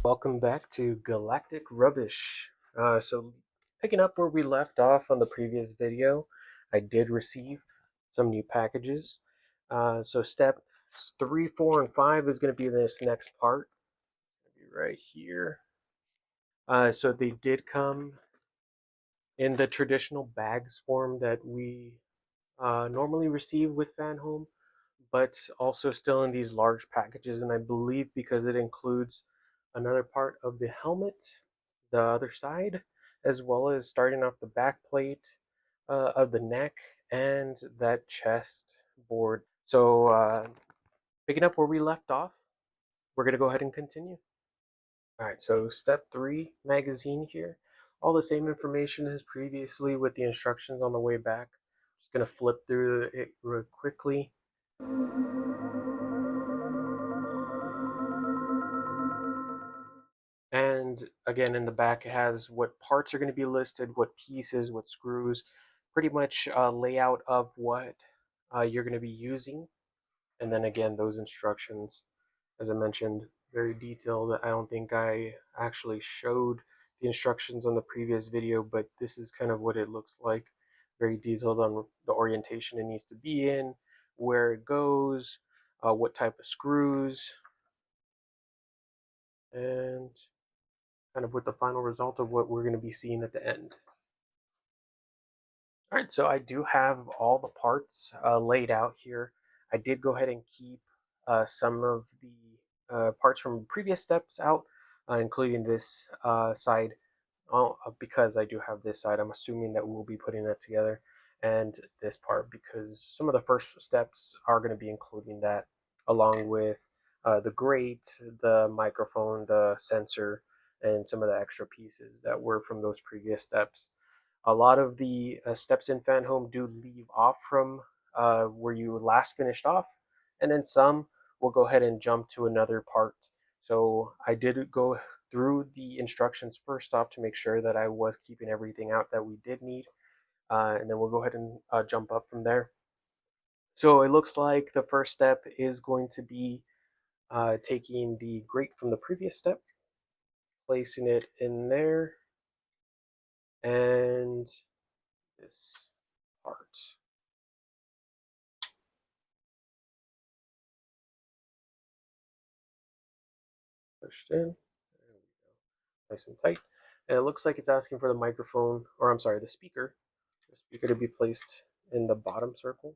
Welcome back to Galactic Rubbish. So, picking up where we left off on the previous video, I did receive some new packages. So, steps 3, 4, and 5 is going to be this next part. Be right here. So, they did come in the traditional bags form that we normally receive with Fanhome, but also still in these large packages. And I believe because it includes another part of the helmet, the other side, as well as starting off the back plate of the neck and that chest board. So, picking up where we left off, we're going to go ahead and continue. All right, so step 3 magazine here. All the same information as previously with the instructions on the way back. Just going to flip through it real quickly. And again, in the back, it has what parts are going to be listed, what pieces, what screws, pretty much layout of what you're going to be using. And then again, those instructions, as I mentioned, very detailed. I don't think I actually showed the instructions on the previous video, but this is kind of what it looks like. Very detailed on the orientation it needs to be in, where it goes, what type of screws, and kind of with the final result of what we're going to be seeing at the end. All right, so I do have all the parts laid out here. I did go ahead and keep some of the parts from previous steps out, including this side, because I do have this side. I'm assuming that we'll be putting that together, and this part because some of the first steps are going to be including that, along with the grate, the microphone, the sensor, and some of the extra pieces that were from those previous steps. A lot of the steps in Fanhome do leave off from where you last finished off, and then some will go ahead and jump to another part. So I did go through the instructions first off to make sure that I was keeping everything out that we did need, and then we'll go ahead and jump up from there. So it looks like the first step is going to be taking the grate from the previous step, placing it in there, and this part. Pushed in. There we go. Nice and tight. And it looks like it's asking for the microphone, or I'm sorry, the speaker. The speaker to be placed in the bottom circle.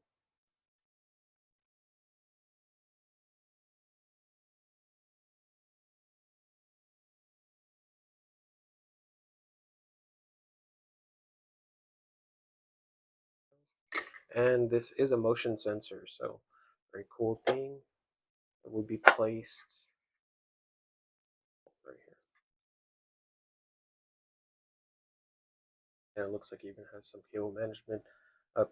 And this is a motion sensor, so very cool thing. It will be placed right here. And it looks like it even has some cable management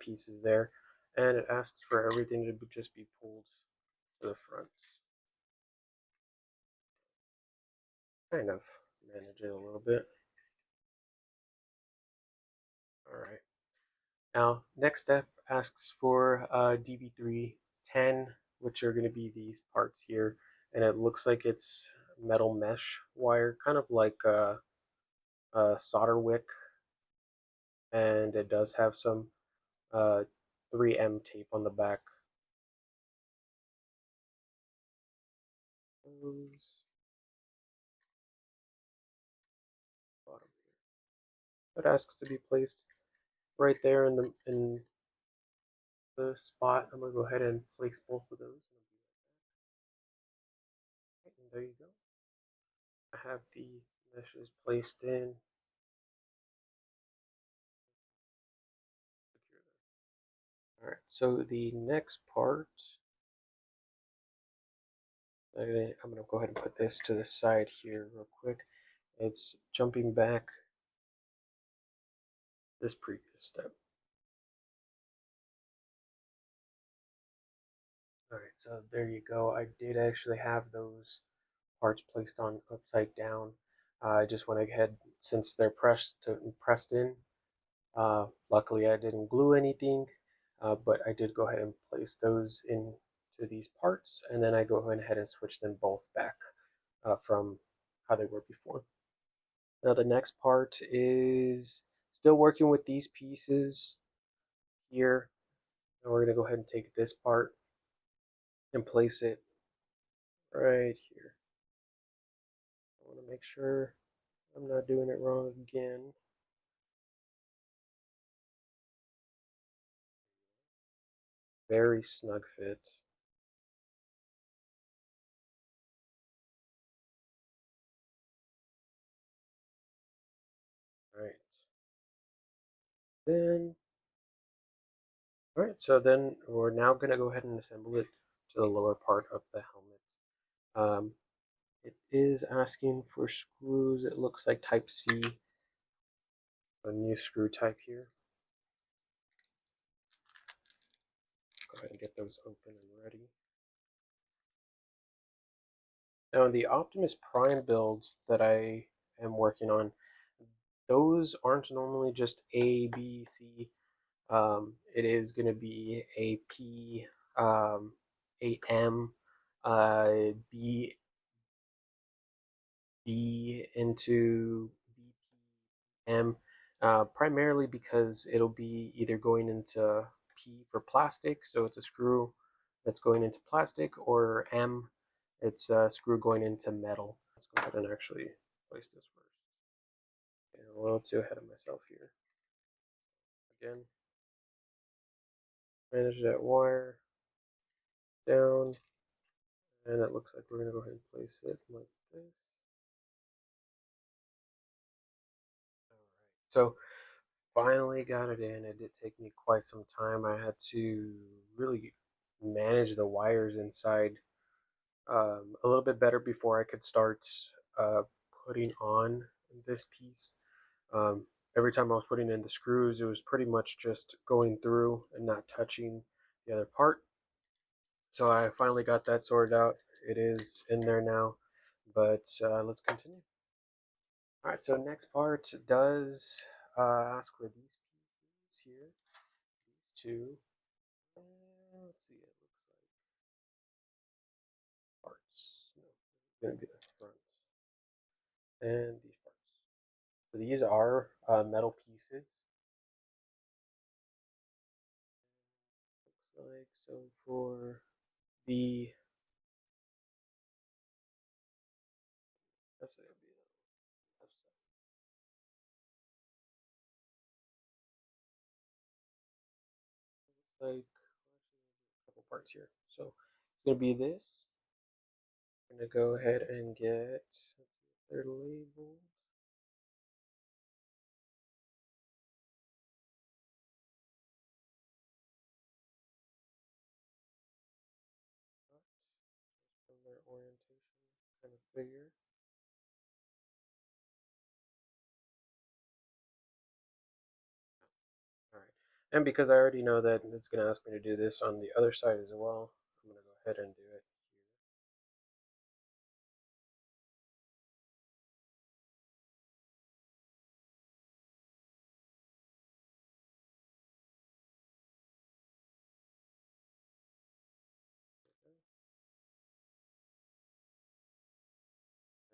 pieces there. And it asks for everything to just be pulled to the front. Kind of manage it a little bit. All right. Now, next step asks for DB310, which are going to be these parts here. And it looks like it's metal mesh wire, kind of like a solder wick. And it does have some 3M tape on the back. It asks to be placed right there in the spot. I'm gonna go ahead and place both of those. And there you go. I have the meshes placed in. All right. So the next part, I'm gonna go ahead and put this to the side here real quick. It's jumping back this previous step. All right. So there you go. I did actually have those parts placed on upside down. I just went ahead, since they're pressed in. Luckily, I didn't glue anything, but I did go ahead and place those into these parts, and then I go ahead and switch them both back from how they were before. Now the next part is still working with these pieces here. And we're going to go ahead and take this part and place it right here. I want to make sure I'm not doing it wrong again. Very snug fit. All right. Then, all right. So then we're now going to go ahead and assemble it to the lower part of the helmet. It is asking for screws. It looks like Type C. A new screw type here. Go ahead and get those open and ready. Now, in the Optimus Prime build that I am working on, those aren't normally just A, B, C. It is going to be a P, a M, B, B into BPM, primarily because it'll be either going into P for plastic, so it's a screw that's going into plastic, or M, it's a screw going into metal. Let's go ahead and actually place this first. Okay, I'm a little too ahead of myself here. Again, manage that wire down, and it looks like we're going to go ahead and place it like this. All right, so finally got it in. It did take me quite some time. I had to really manage the wires inside a little bit better before I could start uh, putting on this piece. Um, every time I was putting in the screws, it was pretty much just going through and not touching the other part. So I finally got that sorted out. It is in there now, but let's continue. All right, so next part does ask for these pieces here, these two. Let's see, it looks like parts. No, it's going to be the front and these parts. So these are metal pieces. Looks like so for the that's it. Left side. Looks like a couple parts here. So it's going to be this. I'm going to go ahead and get their label. From their orientation kind of figure. All right. And because I already know that it's going to ask me to do this on the other side as well, I'm going to go ahead and do it here.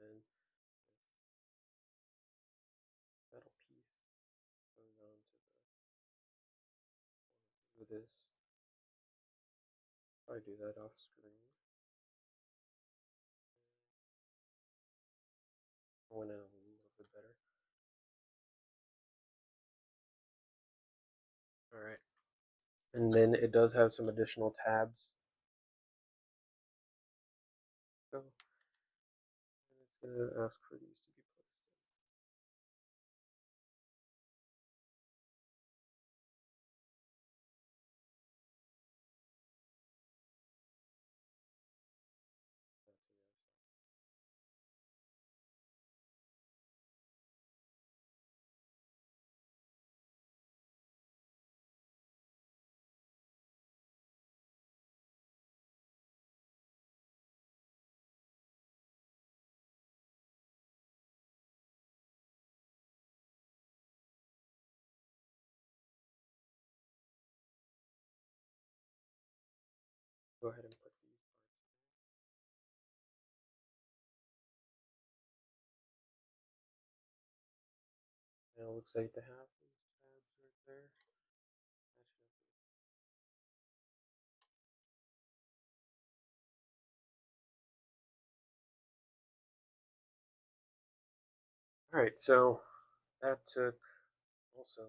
And this metal piece goes on to do this. I do that off screen. I went in a little bit better. All right. And then it does have some additional tabs. So, and it's going to ask for these to be placed in. That's the other side. Go ahead and put these parts it looks like they have these tabs right there. All right, so that took also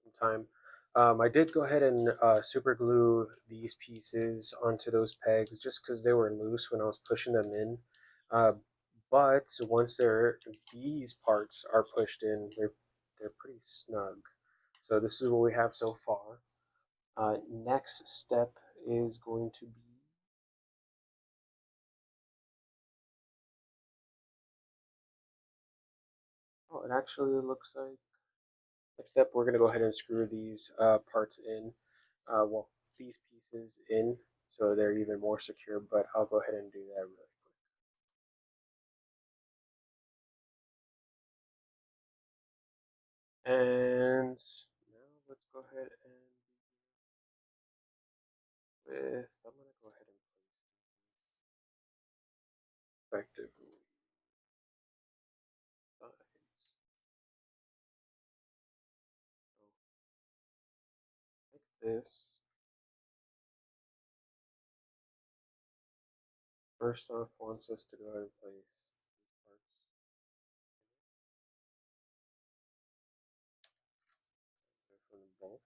some time. I did go ahead and super glue these pieces onto those pegs just because they were loose when I was pushing them in. Uh, but once these parts are pushed in, they're pretty snug. So this is what we have so far. Next step is going to be, oh, it actually looks like next step we're going to go ahead and screw these parts in, well, these pieces in so they're even more secure, but I'll go ahead and do that really quick. And now let's go ahead and I'm going to go ahead and place effectively sides. So like this. First off wants us to go ahead and place these parts from both.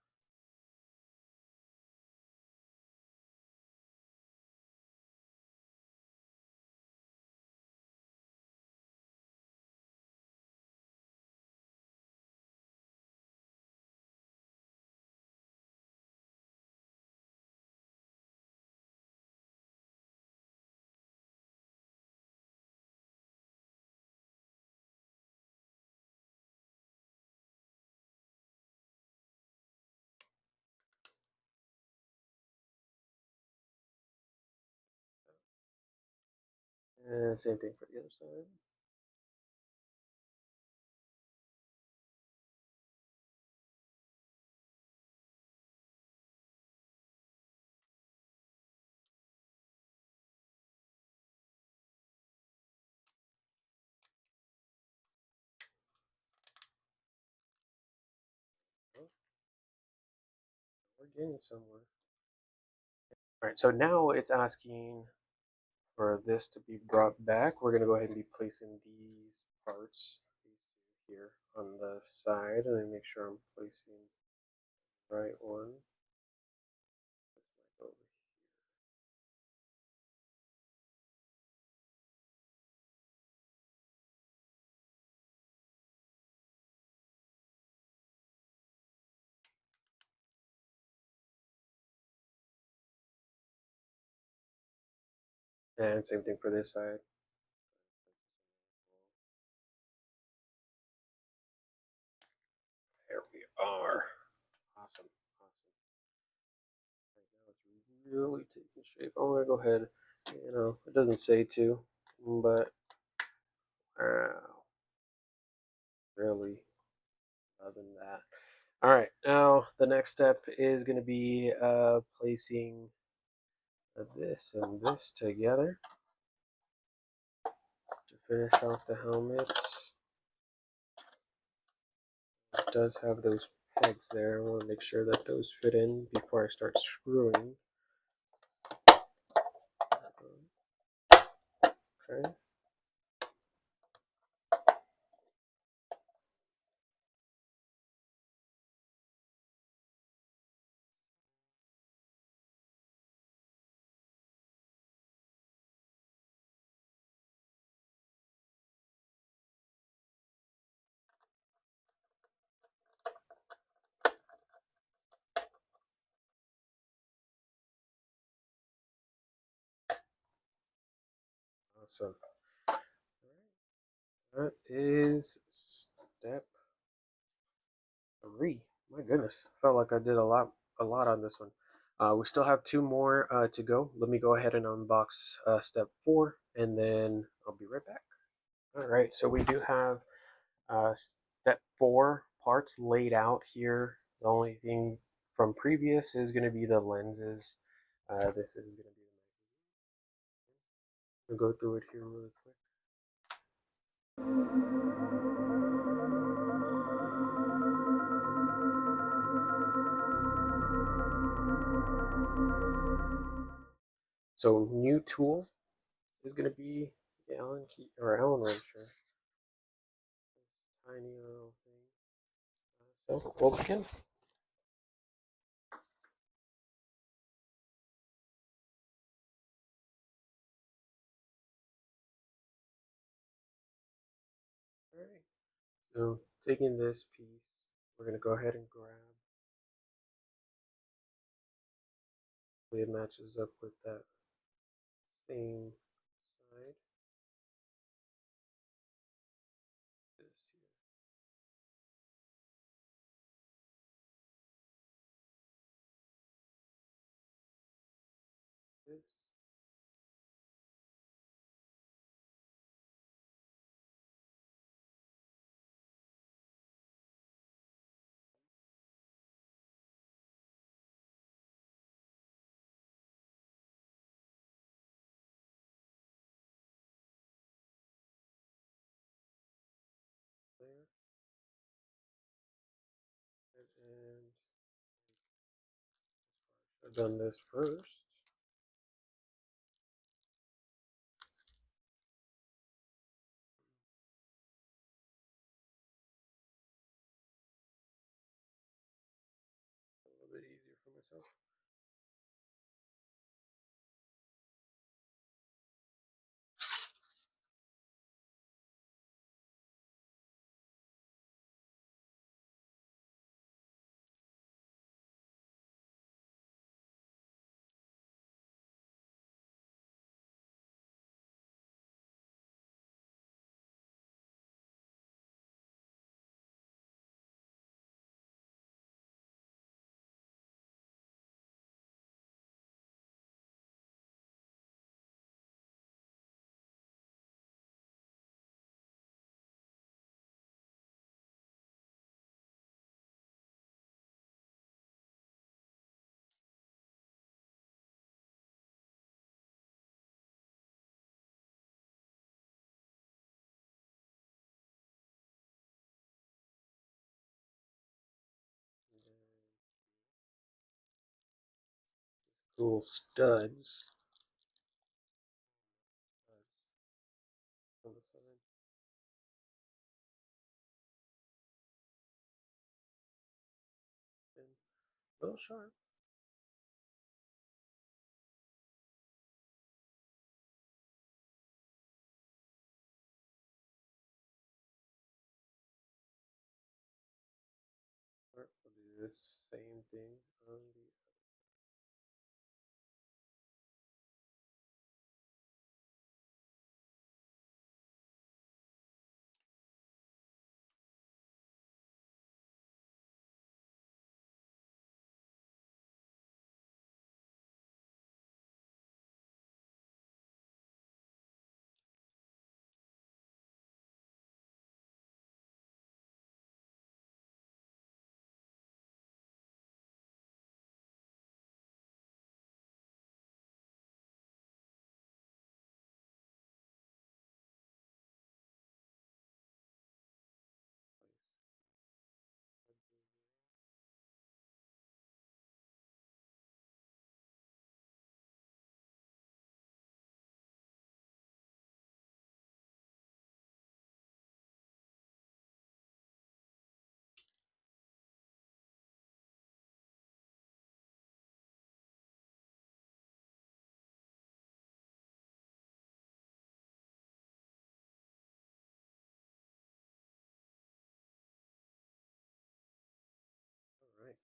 And same thing for the other side. Oh, we're getting somewhere. All right, so now it's asking for this to be brought back. We're going to go ahead and be placing these parts, these two here on the side, and then make sure I'm placing the right one. Over here. And same thing for this side. There we are. Awesome. Awesome. Right now it's really taking shape. I'm going to go ahead, it doesn't say to, but wow, really loving that. All right, now the next step is going to be placing this and this together to finish off the helmets. It does have those pegs there. I want to make sure that those fit in before I start screwing. Okay. Awesome. That is step 3. My goodness, I felt like I did a lot on this one. We still have 2 more to go. Let me go ahead and unbox step 4, and then I'll be right back. All right, so we do have step 4 parts laid out here. The only thing from previous is going to be the lenses. This is going to be I'll go through it here really quick. So new tool is going to be the Allen key or Allen wrencher. Tiny little thing. So we'll begin. All right. So taking this piece, we're going to go ahead and grab. It matches up with that same side. This here. This. There. And I've done this first. A little bit easier for myself. Cool studs on the side. And a little sharp. We'll do this same thing on the all right.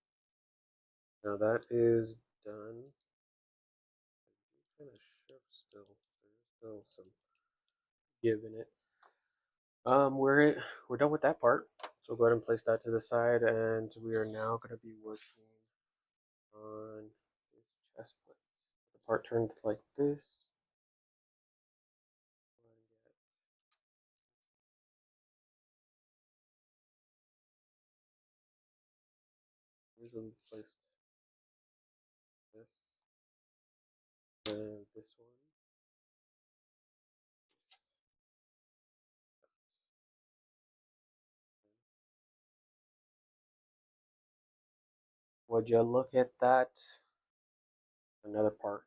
Now that is done. Kind of shift still. There's still some give in it. We're done with that part. So we'll go ahead and place that to the side, and we are now going to be working on this chest plate. The part turned like this. Usually placed this and this one. Would you look at that? Another part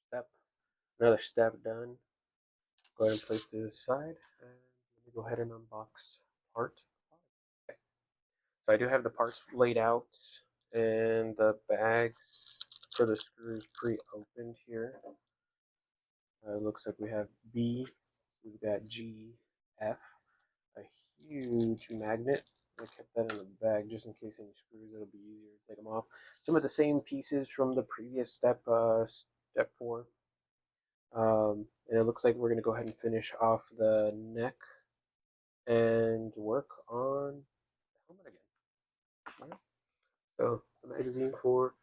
step. Another step done. Go ahead and place to the side, and let me go ahead and unbox part 5. Okay. So I do have the parts laid out, and the bags for the screws pre-opened here. Looks like we have B, we've got G, F, a huge magnet. I kept that in the bag just in case any screws. It'll be easier to take them off. Some of the same pieces from the previous step, step 4. And it looks like we're going to go ahead and finish off the neck and work on the helmet again. All right. So the magazine for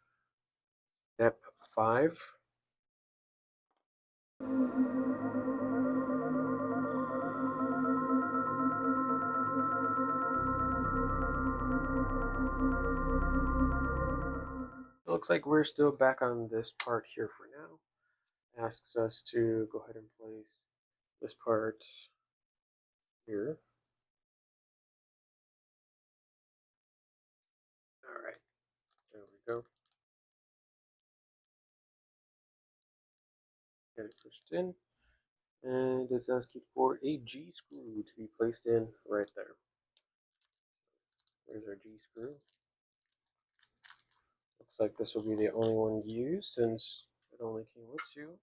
step 5. It looks like we're still back on this part here for now. Asks us to go ahead and place this part here. All right, there we go. Get it pushed in, and it's asking for a G screw to be placed in right there. There's our G screw. Looks like this will be the only one used since it only came with 2.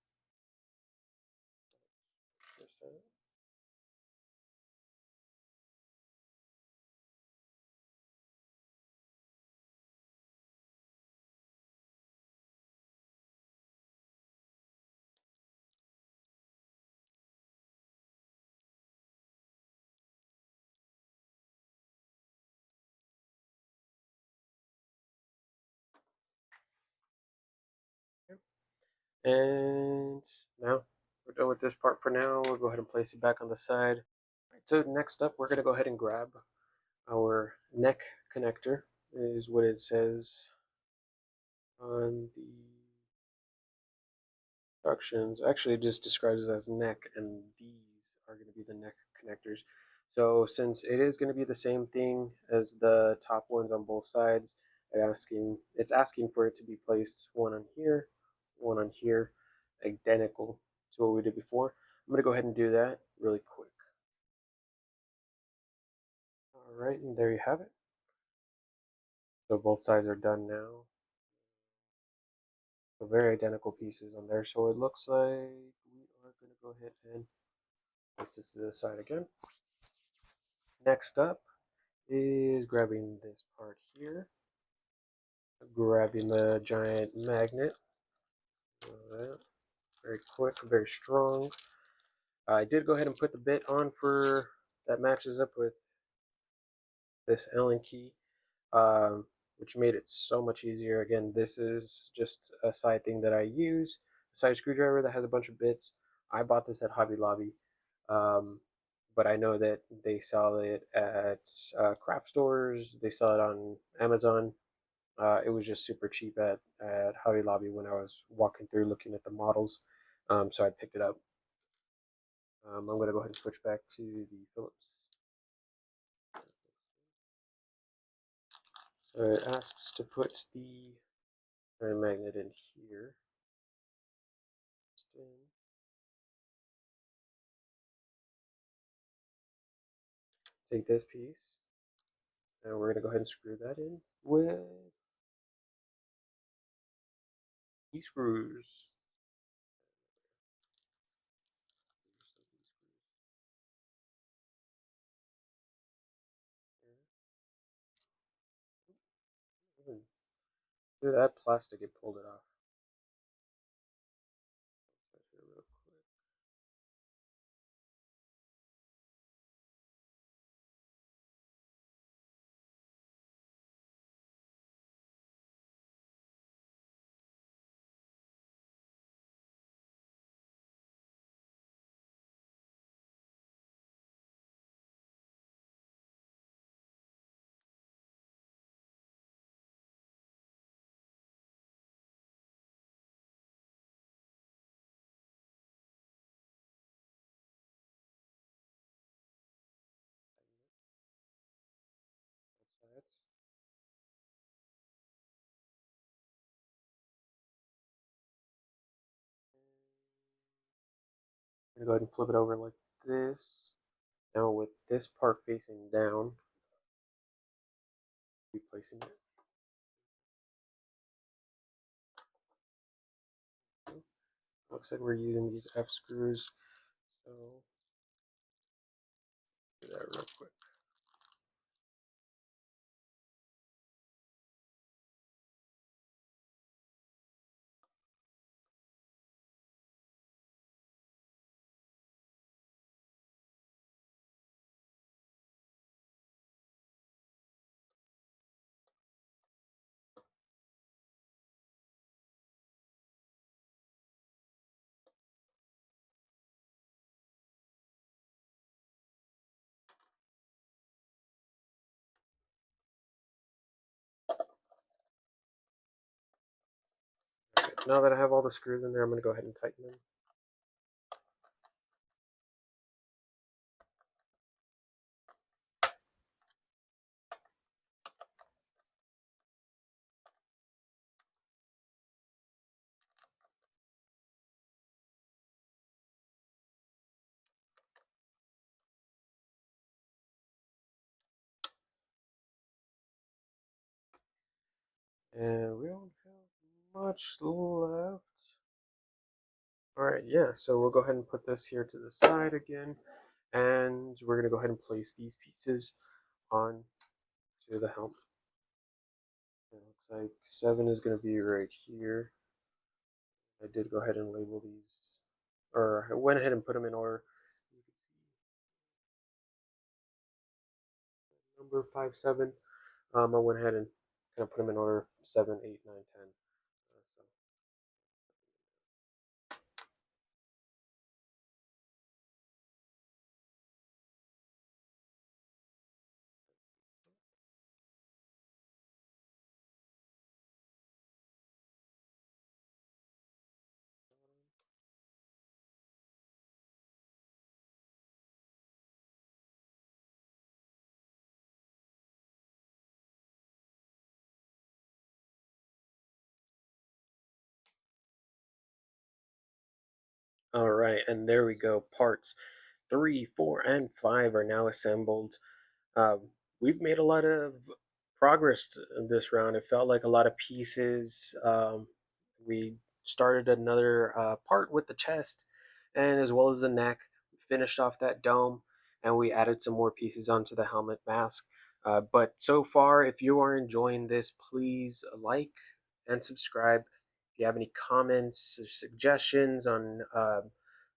And now we're done with this part for now. We'll go ahead and place it back on the side. All right, so next up, we're going to go ahead and grab our neck connector, is what it says on the instructions. Actually, it just describes it as neck, and these are going to be the neck connectors. So since it is going to be the same thing as the top ones on both sides, it's asking for it to be placed one on here, identical to what we did before. I'm going to go ahead and do that really quick. All right, and there you have it. So both sides are done now. So very identical pieces on there. So it looks like we are going to go ahead and place this to the side again. Next up is grabbing this part here, grabbing the giant magnet. Very quick, very strong. I did go ahead and put the bit on for that matches up with this Allen key, which made it so much easier. Again, this is just a side thing that I use, a side screwdriver that has a bunch of bits. I bought this at Hobby Lobby, but I know that they sell it at craft stores. They sell it on Amazon. It was just super cheap at Hobby Lobby when I was walking through looking at the models, so I picked it up. I'm going to go ahead and switch back to the Phillips. So it asks to put the magnet in here. Take this piece, and we're going to go ahead and screw that in with these screws. Through that plastic, it pulled it off. I'm gonna go ahead and flip it over like this. Now with this part facing down, be placing it. Looks like we're using these F screws, so do that real quick. Okay, now that I have all the screws in there, I'm going to go ahead and tighten them. And we don't have much left. Alright, yeah, so we'll go ahead and put this here to the side again. And we're going to go ahead and place these pieces on to the helmet. It looks like 7 is going to be right here. I did go ahead and label these, or I went ahead and put them in order. You can see number 5, 7. I went ahead and kind of put them in order 7, 8, 9, 10. All right, and there we go. Parts 3, 4, and 5 are now assembled. We've made a lot of progress in this round. It felt like a lot of pieces. We started another part with the chest, and as well as the neck. We finished off that dome, and we added some more pieces onto the helmet mask. But so far, if you are enjoying this, please like and subscribe. If you have any comments or suggestions on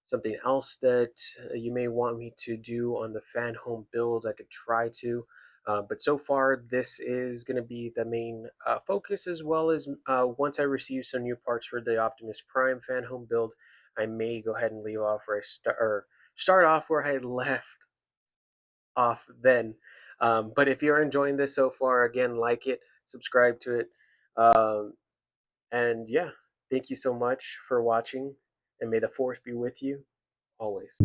something else that you may want me to do on the fan home build, I could try to. But so far, this is going to be the main focus, as well as once I receive some new parts for the Optimus Prime fan home build, I may go ahead and leave off where start off where I left off then. But if you're enjoying this so far, again, like it, subscribe to it, and yeah, thank you so much for watching, and may the force be with you always.